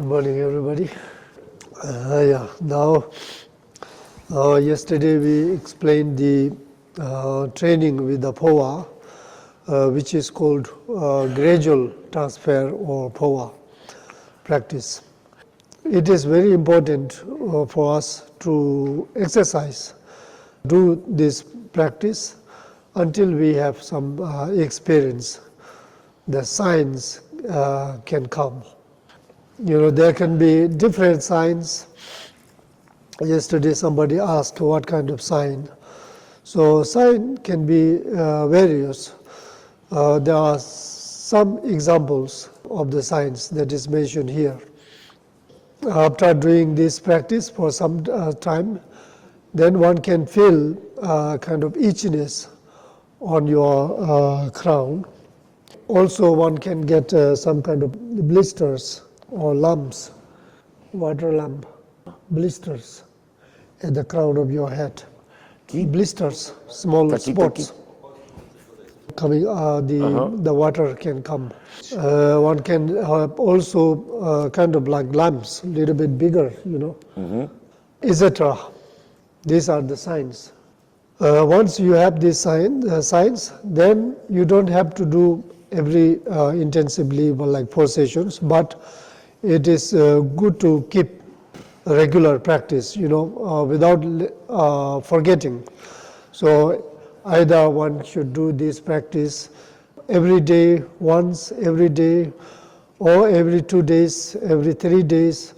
Good morning, everybody. Now, yesterday we explained the training with the POA, which is called gradual transfer or POA practice. It is very important for us to exercise, do this practice until we have some experience. The signs can come. There can be different signs. Yesterday somebody asked what kind of sign. So sign can be various. There are some examples of the signs that is mentioned here. After doing this practice for some time, then one can feel kind of itchiness on your crown. Also one can get some kind of blisters or lumps, water lump, blisters at the crown of your head. Blisters, small spots coming, the water can come. One can have also kind of like lumps, a little bit bigger, etc. These are the signs. Once you have these signs, then you don't have to do every intensively like 4 sessions, but it is good to keep regular practice, without forgetting. So either one should do this practice every day, once every day, or every 2 days, every 3 days,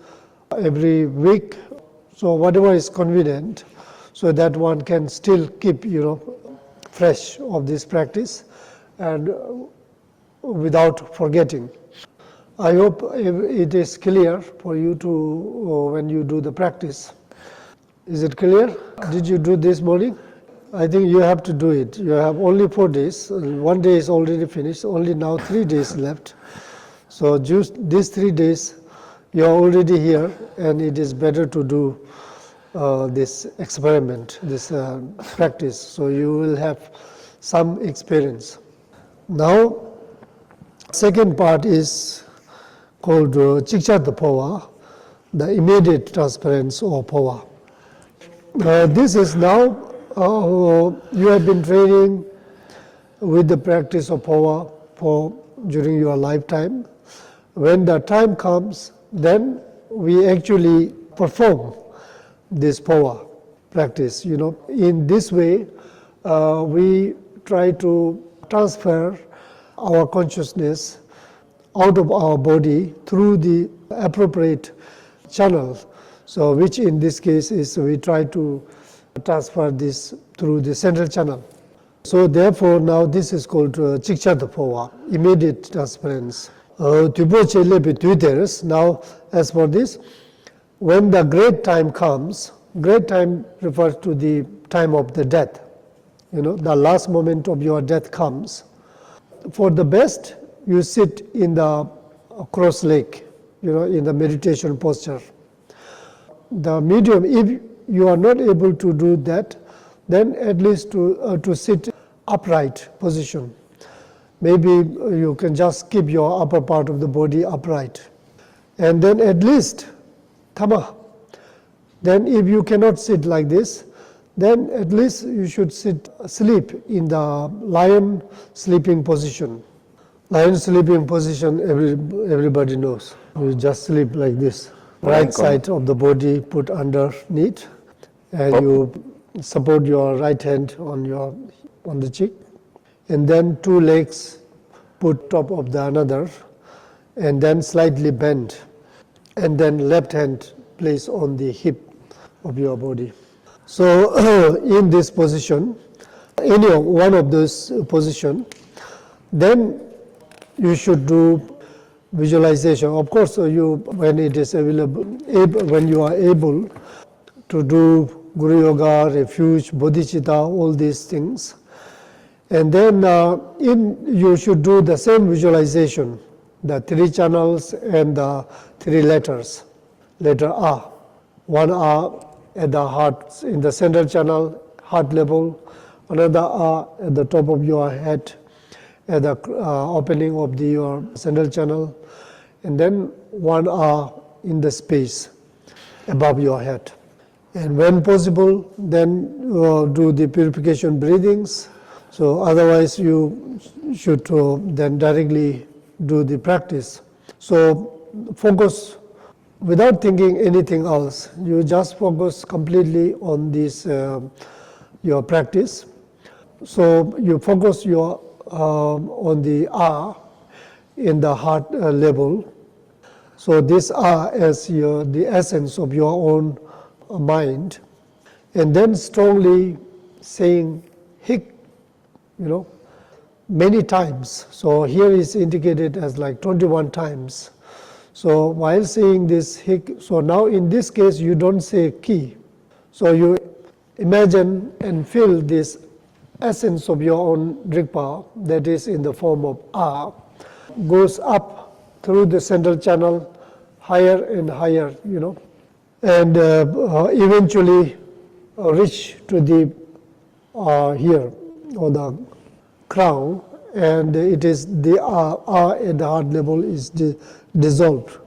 every week. So whatever is convenient, so that one can still keep, fresh of this practice and without forgetting. I hope it is clear for you to when you do the practice. Is it clear? Did you do this morning? I think you have to do it. You have only 4 days. 1 day is already finished. Only now 3 days left. So just these 3 days, you are already here, and it is better to do this experiment, this practice. So you will have some experience. Now, second part is called Chikchat POA, the immediate transference or POA. This is now, you have been training with the practice of POA during your lifetime. When the time comes, then we actually perform this POA practice. In this way, we try to transfer our consciousness out of our body through the appropriate channel. So which in this case is we try to transfer this through the central channel. So therefore now this is called Chikchat POA, immediate transference. Now as for this, when the great time comes, great time refers to the time of the death. The last moment of your death comes. For the best, you sit in the cross leg, in the meditation posture. The medium, if you are not able to do that, then at least to sit upright position. Maybe you can just keep your upper part of the body upright. And then at least, Tama. Then if you cannot sit like this, then at least you should sleep in the lion sleeping position. Lion sleeping position, everybody knows. You just sleep like this. Right side of the body put underneath, and you support your right hand on the cheek, and then 2 legs put top of the another, and then slightly bend, and then left hand place on the hip of your body. So in this position, any one of those position, then you should do visualization. Of course, when it is available, when you are able to do Guru Yoga, Refuge, Bodhicitta, all these things, and then you should do the same visualization, the 3 channels and the 3 letters. Letter A, 1 A at the heart, in the central channel, heart level, another A at the top of your head, at the opening of your central channel, and then 1 A in the space above your head. And when possible, then do the purification breathings. So otherwise you should then directly do the practice. So focus without thinking anything else. You just focus completely on this your practice. So you focus your on the R in the heart level. So this R as the essence of your own mind, and then strongly saying hic, many times. So here is indicated as like 21 times. So while saying this hic, so now in this case you don't say ki. So you imagine and feel this essence of your own Rigpa, that is in the form of R, goes up through the central channel higher and higher, and eventually reach to the here on the crown, and it is the R at the heart level is dissolved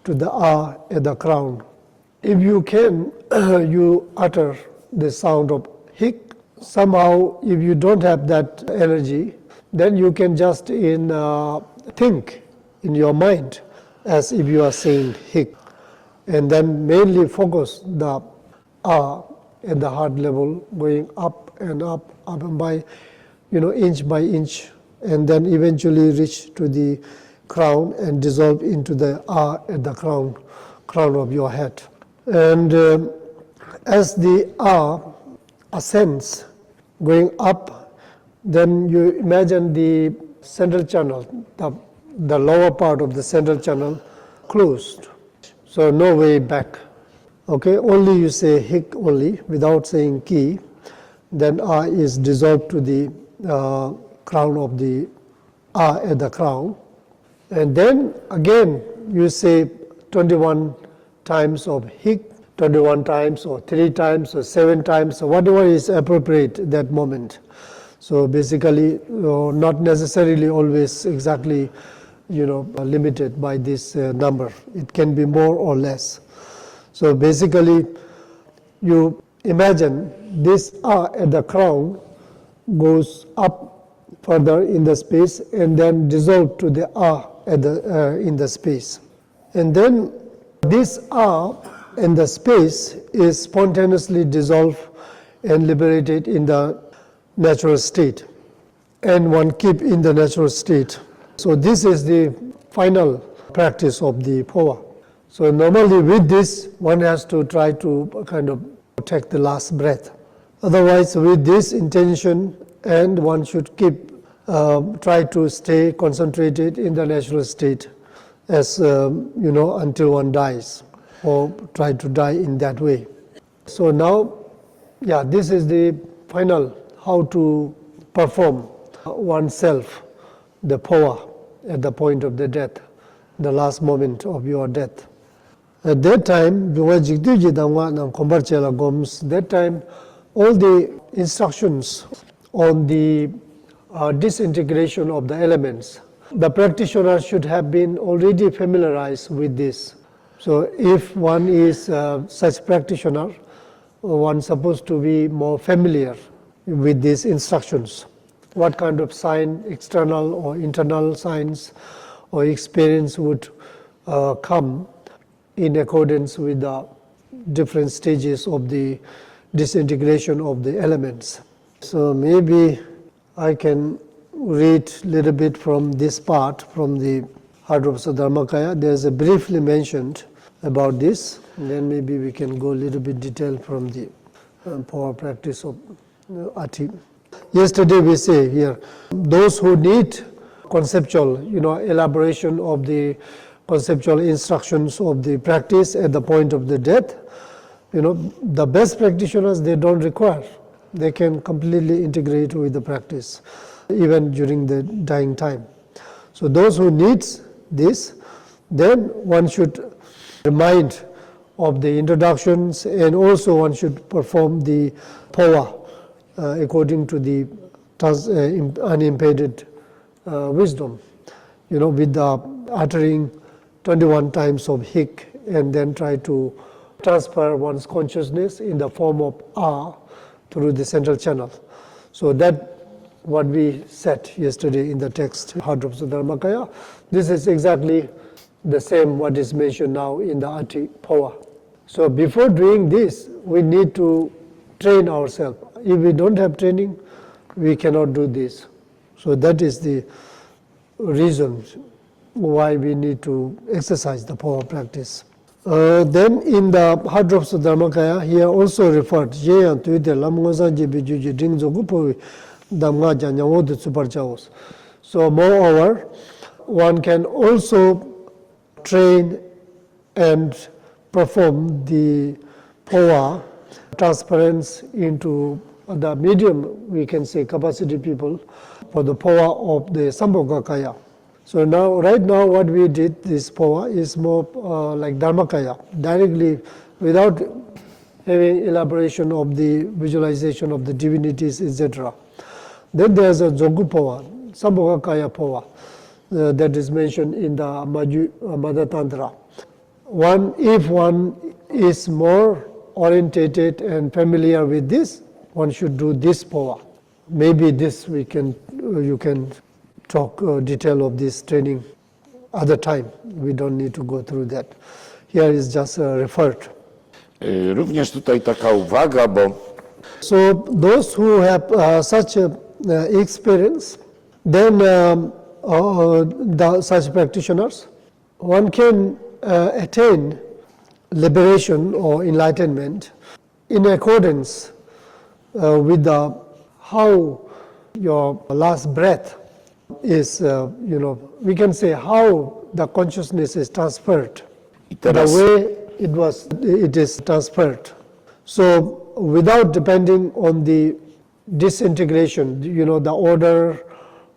to the R at the crown. If you can, you utter the sound of hic. Somehow, if you don't have that energy, then you can just think in your mind as if you are saying hic, and then mainly focus the R at the heart level, going up and by, inch by inch, and then eventually reach to the crown and dissolve into the R at the crown of your head. And as the R ascends, going up, then you imagine the central channel, the lower part of the central channel closed. So no way back. Okay, only you say hic only without saying ki, then R is dissolved to the crown of the R at the crown. And then again you say 21 times of hic, 21 times or 3 times or 7 times or whatever is appropriate at that moment. So basically not necessarily always exactly limited by this number. It can be more or less. So basically you imagine this R at the crown goes up further in the space and then dissolve to the R at the in the space. And then this R in the space is spontaneously dissolved and liberated in the natural state, and one keep in the natural state. So this is the final practice of the Phowa. So normally with this one has to try to kind of take the last breath. Otherwise with this intention, and one should keep try to stay concentrated in the natural state as until one dies, or try to die in that way. So now, this is the final how to perform oneself, the Phowa at the point of the death, the last moment of your death. At that time, that time, all the instructions on the disintegration of the elements, the practitioner should have been already familiarized with this. So if one is such practitioner, one is supposed to be more familiar with these instructions. What kind of sign, external or internal signs or experience would come in accordance with the different stages of the disintegration of the elements. So maybe I can read a little bit from this part from the Heart of Dharmakaya. There's a briefly mentioned about this, and then maybe we can go a little bit detailed from the power practice of Ati. Yesterday we say here, those who need conceptual, elaboration of the conceptual instructions of the practice at the point of the death, the best practitioners, they don't require. They can completely integrate with the practice, even during the dying time. So those who needs this, then one should remind of the introductions, and also one should perform the Phowa according to the unimpeded wisdom, with the uttering 21 times of hic and then try to transfer one's consciousness in the form of A through the central channel. So that what we said yesterday in the text, Heart Drops of Dharmakaya. This is exactly the same what is mentioned now in the Ati Powa. So before doing this, we need to train ourselves. If we don't have training, we cannot do this. So that is the reason why we need to exercise the power practice. Then in the Heart Drops of Dharmakaya, here also referred, so moreover, one can also train and perform the power transference into the medium, we can say capacity people, for the power of the Sambhogakaya. So now, right now what we did, this power is more like Dharmakaya, directly without having elaboration of the visualization of the divinities, etc. Then there's a Jogu power, Sambhogakaya power, that is mentioned in the Mada Tantra. If one is more orientated and familiar with this, one should do this power. Maybe this you can talk detail of this training other time. We don't need to go through that. Here is just referred. Również tutaj taka uwaga, bo So those who have such experience, then such practitioners, one can attain liberation or enlightenment in accordance with how your last breath is, we can say how the consciousness is transferred, the way it is transferred. So without depending on the disintegration, the order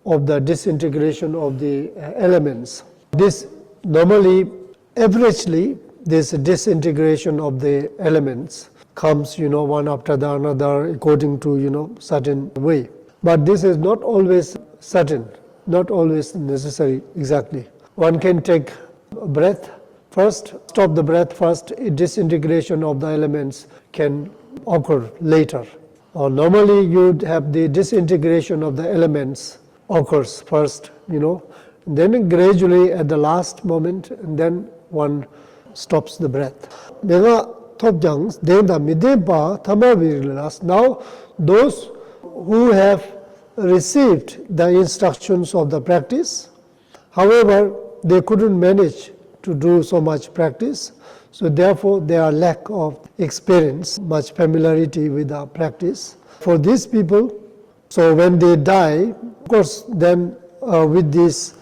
of the disintegration of the elements. This normally, averagely, this disintegration of the elements comes, one after the another according to, certain way. But this is not always certain, not always necessary exactly. One can take a breath first, stop the breath first, disintegration of the elements can occur later. Or normally you'd have the disintegration of the elements occurs first, then gradually at the last moment, and then one stops the breath. Now, those who have received the instructions of the practice, however, they couldn't manage to do so much practice, so therefore they are lack of experience, much familiarity with the practice. For these people, so when they die, of course, then with this,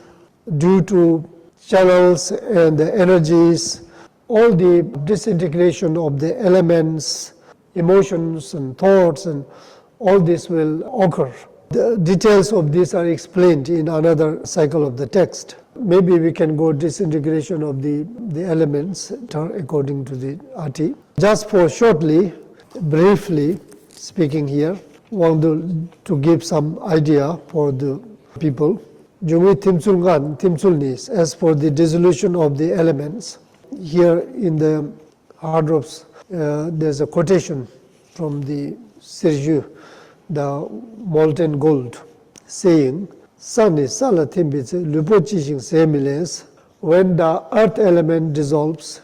due to channels and the energies, all the disintegration of the elements, emotions and thoughts, and all this will occur. The details of this are explained in another cycle of the text. Maybe we can go disintegration of the elements according to the Ati. Just for shortly, briefly speaking here, want to give some idea for the people. Jungi Timsulnis, as for the dissolution of the elements, here in the Heart Drops, there's a quotation from the Sirju, the molten gold, saying, Sani sala timbitse lupochishing semiles, when the earth element dissolves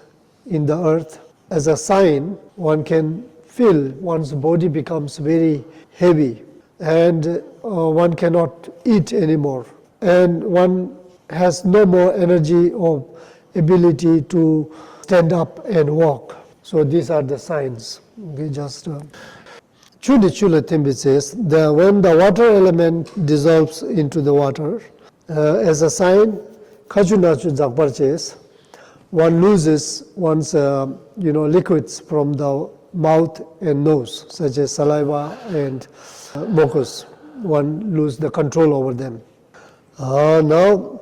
in the earth, as a sign, one can feel one's body becomes very heavy and one cannot eat anymore. And one has no more energy or ability to stand up and walk. So these are the signs. Chula Timbi says that when the water element dissolves into the water, as a sign, Kajunachu Zakbar says, one loses one's liquids from the mouth and nose, such as saliva and mucus. One loses the control over them. Now,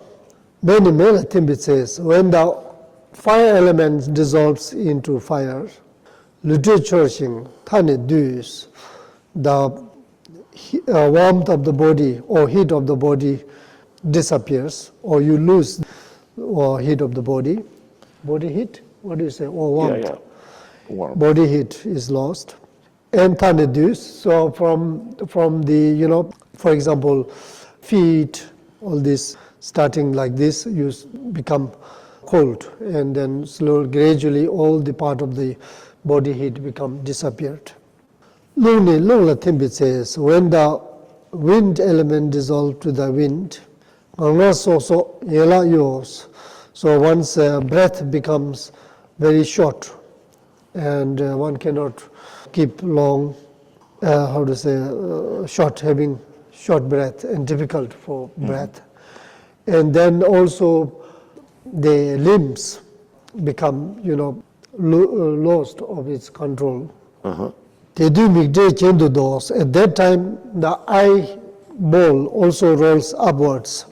many Mela Timbi says, when the fire element dissolves into fire, Lutuchurching, Tane Dus, the warmth of the body or heat of the body disappears, or you lose heat of the body. Body heat? what do you say, or warmth. Yeah. Warm. Body heat is lost. And thanedus, so from the, for example, feet, all this, starting like this, you become cold, and then slowly, gradually, all the part of the body heat become disappeared. Says, when the wind element dissolves to the wind, so once breath becomes very short, and one cannot keep long, having short breath and difficult for breath. And then also the limbs become, lost of its control. They do make doors. At that time, the eyeball also rolls upwards.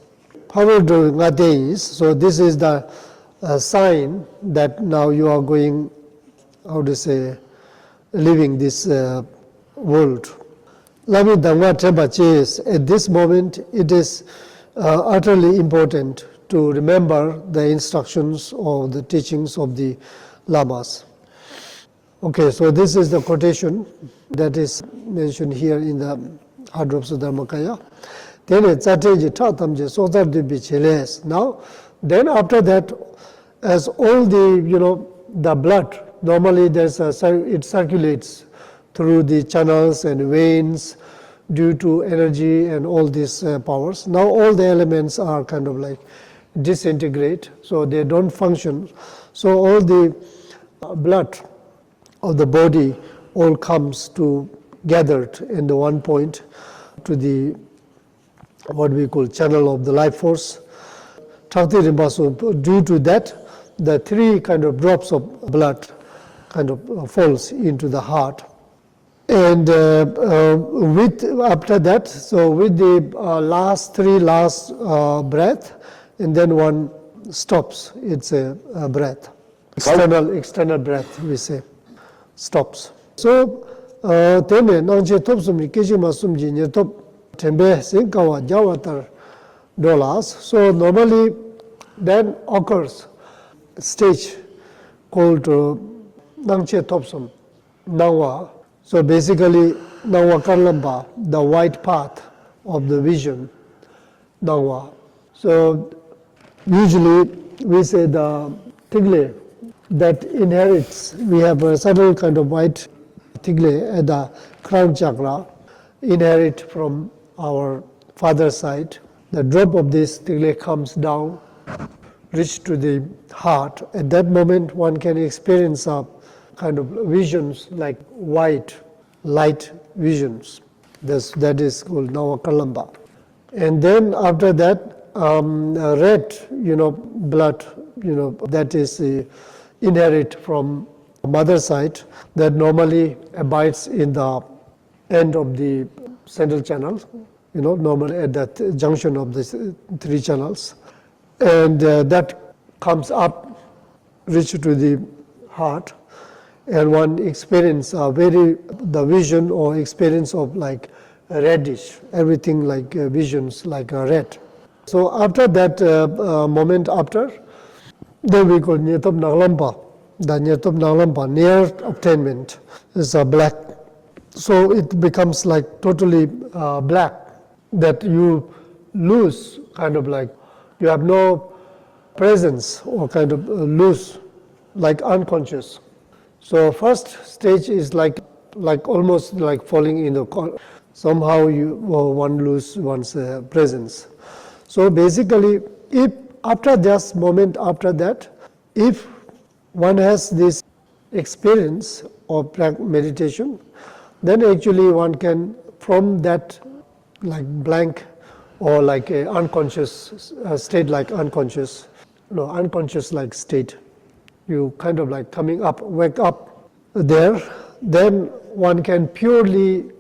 So this is the sign that now you are going, living this world. At this moment, it is utterly important to remember the instructions or the teachings of the lamas. Okay, so this is the quotation that is mentioned here in the Hard Drops of Dharmakaya. Now, then after that, as all the blood, normally it circulates through the channels and veins due to energy and all these powers. Now all the elements are kind of like disintegrate, so they don't function. So all the blood of the body all comes to gathered in the one point to the what we call channel of the life force. Due to that, the three kind of drops of blood kind of falls into the heart. And after that, so with the last breath, and then one stops. It's a breath, external breath, we say, stops. So tene nangche topsum keji masum ji ne top tembe sinkawa jawatar dollars. So normally then occurs stage called nangche topsum nawa. So basically nawa karlamba, the white path of the vision, nawa. So usually we say the tigle that inherits, we have a subtle kind of white tigle at the crown chakra, inherit from our father's side. The drop of this tigle comes down, reach to the heart. At that moment one can experience a kind of visions like white, light visions. That is called Navakalamba. And then after that, red, blood, that is inherit from mother side, that normally abides in the end of the central channel, normally at that junction of the three channels. And that comes up, reach to the heart, and one experience the vision or experience of like reddish, everything like visions like red. So after that moment after, then we call Nyatop Naglampa. The Nyatop Naglampa, near obtainment, is black. So it becomes like totally black, that you lose kind of like, you have no presence or kind of lose, like unconscious. So first stage is like almost like falling in the, somehow one lose one's presence. So basically, if after this moment, after that, if one has this experience of meditation, then actually one can, from that like blank or like a unconscious state, like unconscious like state, you kind of like coming up, wake up there, then one can purely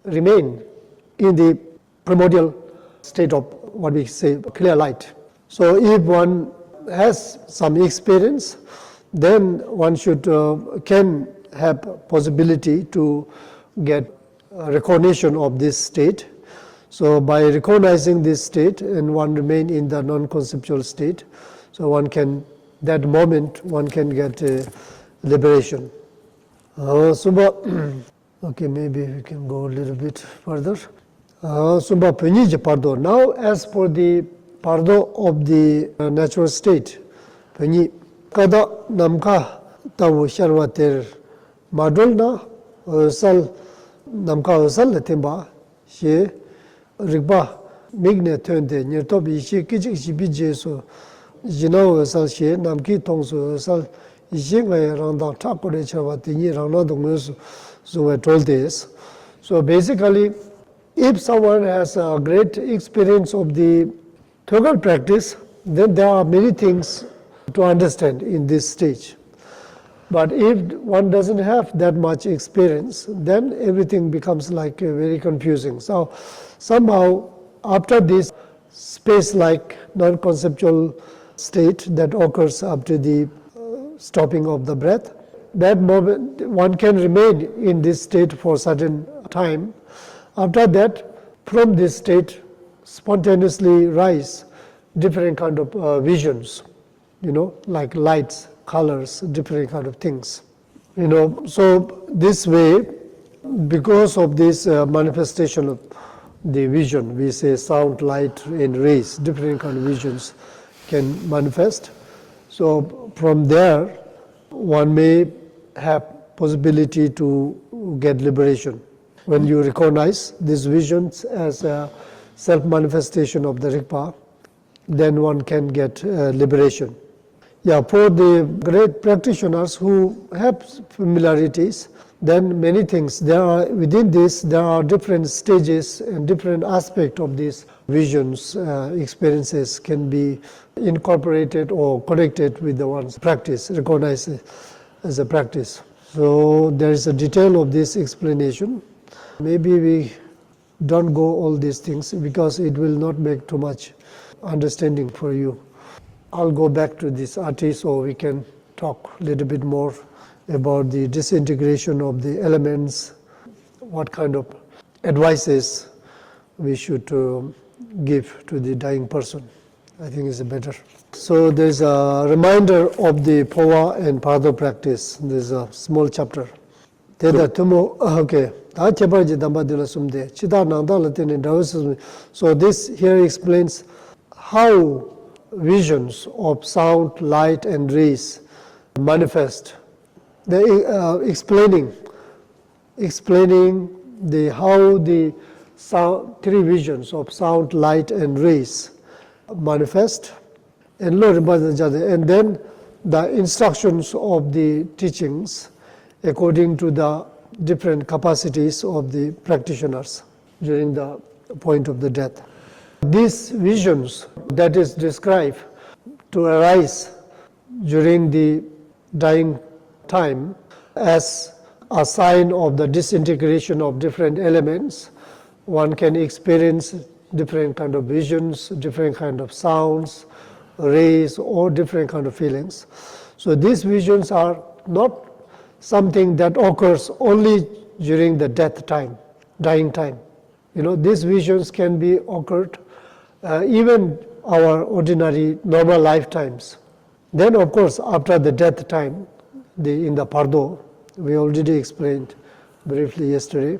remain in the primordial state of what we say clear light. So if one has some experience, then one should can have possibility to get recognition of this state. So by recognizing this state and one remain in the non-conceptual state, so one can that moment one can get liberation. Okay, maybe we can go a little bit further. Now, as for the pardo of the natural state, kada namka tawu sharwater madolna sal namka sal latimba she rigba migne tönde nyertobi she kichik shibije so jinaw sal she namki tongso sal yinga randa takore chawati ni rana dongso so we told this. So basically, if someone has a great experience of the Thogal practice, then there are many things to understand in this stage. But if one doesn't have that much experience, then everything becomes like very confusing. So somehow after this space-like non-conceptual state that occurs after the stopping of the breath, that moment one can remain in this state for a certain time. After that, from this state spontaneously rise different kind of visions, like lights, colors, different kind of things. So this way, because of this manifestation of the vision, we say sound, light, and rays, different kind of visions can manifest. So from there, one may have possibility to get liberation. When you recognize these visions as a self-manifestation of the Rigpa, then one can get liberation. Yeah, for the great practitioners who have familiarities, then many things, within this, there are different stages and different aspects of these visions, experiences can be incorporated or connected with the one's practice, recognized as a practice. So there is a detail of this explanation. Maybe we don't go all these things because it will not make too much understanding for you. I'll go back to this artist so we can talk a little bit more about the disintegration of the elements, what kind of advices we should give to the dying person. I think it's better. So there's a reminder of the Powa and Pardo practice. There's a small chapter. Okay. So this here explains how visions of sound, light, and rays manifest. Explaining how the three visions of sound, light, and rays manifest, and then the instructions of the teachings according to the different capacities of the practitioners during the point of the death. These visions that is described to arise during the dying time as a sign of the disintegration of different elements. One can experience different kind of visions, different kind of sounds, rays, or different kind of feelings. So these visions are not something that occurs only during the death time, dying time. These visions can be occurred even our ordinary normal lifetimes. Then of course after the death time, in the Pardo, we already explained briefly yesterday.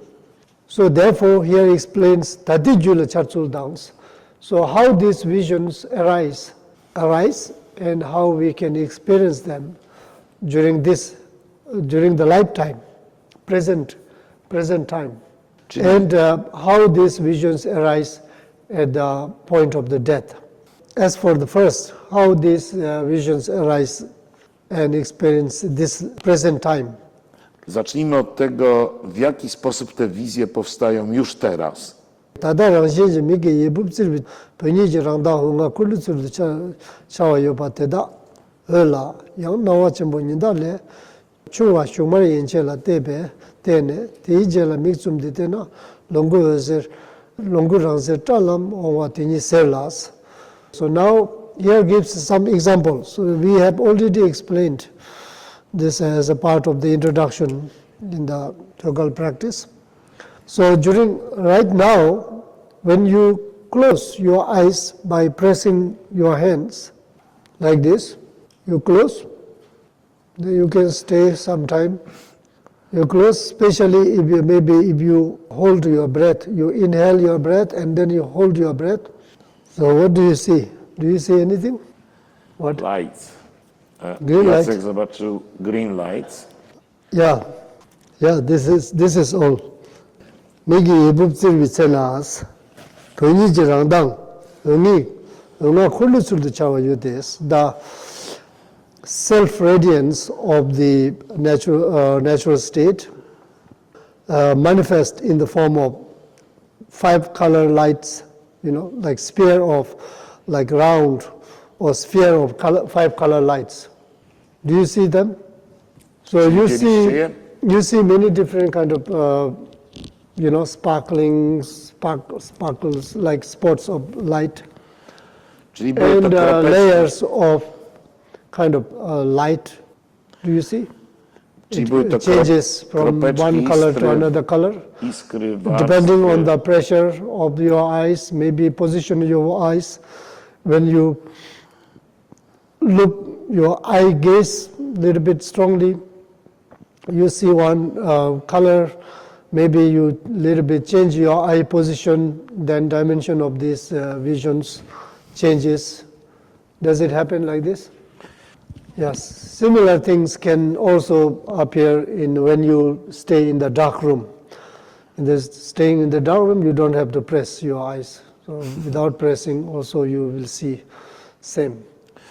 So therefore here explains Tatijula Chartsul Dance. So how these visions arise and how we can experience them during the lifetime, present time. And how these visions arise at the point of the death. As for the first, how these visions arise and experience this present time. Zacznijmy od tego, w jaki sposób te wizje powstają już teraz. So now here gives some examples. So we have already explained this as a part of the introduction in the Thogal practice. So right now, when you close your eyes by pressing your hands like this, You close, then you can stay some time. You close, especially if you hold your breath. You inhale your breath and then you hold your breath. So what do you see? Do you see anything? What? Lights. Green light. Jacek zobaczył green lights. Yeah, this is all. Megi ibubzir vicenas, toni jirangdang, unga khulu surdu chawa yudes, the self-radiance of the natural state manifest in the form of 5 color lights, like sphere of, like round or sphere of 5 color lights. Do you see them? So you see many different kind of, sparkles like spots of light, Czyli były and to kropeczki. layers of kind of light. Do you see? Czyli były to It changes from kropeczki, one color to iskry, another color, iskry, depending on warstwy. the pressure of your eyes, maybe position of your eyes. When you look, your eye gaze a little bit strongly, you see one color, maybe you little bit change your eye position, then dimension of these visions changes. Does it happen like this? Yes. Similar things can also appear when you stay in the dark room. Staying in the dark room, you don't have to press your eyes. So without pressing, also you will see same.